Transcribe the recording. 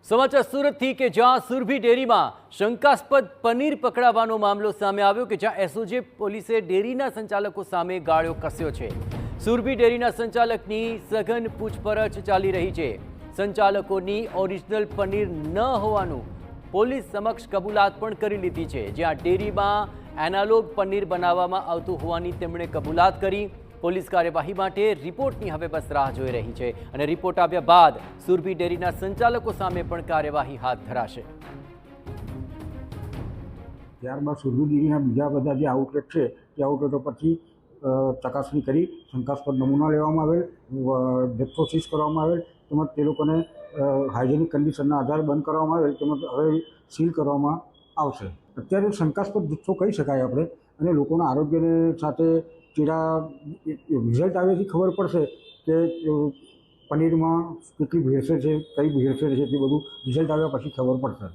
સમાચાર સુરતથી કે જ્યાં સુરભી ડેરીમાં શંકાસ્પદ પનીર પકડાવાનો મામલો સામે આવ્યો કે જ્યાં એસઓજી પોલીસે ડેરીના સંચાલકો સામે ગાળ્યો કસ્યો છે। સુરભી ડેરીના સંચાલકની સઘન પૂછપરછ ચાલી રહી છે। સંચાલકોની ઓરિજિનલ પનીર ન હોવાનું પોલીસ સમક્ષ કબૂલાત પણ કરી લીધી છે। જ્યાં ડેરીમાં એનાલોગ પનીર બનાવવામાં આવતું હોવાની તેમણે કબૂલાત કરી। પોલીસ કાર્યવાહી માટે રિપોર્ટની હવે બસ રાહ જોઈ રહી છે અને રિપોર્ટ આવ્યા બાદ સુરભી ડેરીના સંચાલકો સામે પણ કાર્યવાહી હાથ ધરાશે। ત્યારબાદ સુરભી ડેરીના બીજા બધા જે આઉટલેટ છે તે આઉટલેટો પરથી ચકાસણી કરી શંકાસ્પદ નમૂના લેવામાં આવેલ, જથ્થો સીઝ કરવામાં આવેલ તેમજ તે લોકોને હાઇજેનિક કન્ડિશનના આધારે બંધ કરવામાં આવેલ તેમજ હવે સીલ કરવામાં આવશે। અત્યારે શંકાસ્પદ જથ્થો કહી શકાય આપણે અને લોકોના આરોગ્યને સાથે તેના રિઝલ્ટ આવ્યાથી ખબર પડશે કે પનીરમાં કેટલી ભેળસેળ છે, કઈ ભેળસેળ છે તે બધું રિઝલ્ટ આવ્યા પછી ખબર પડશે।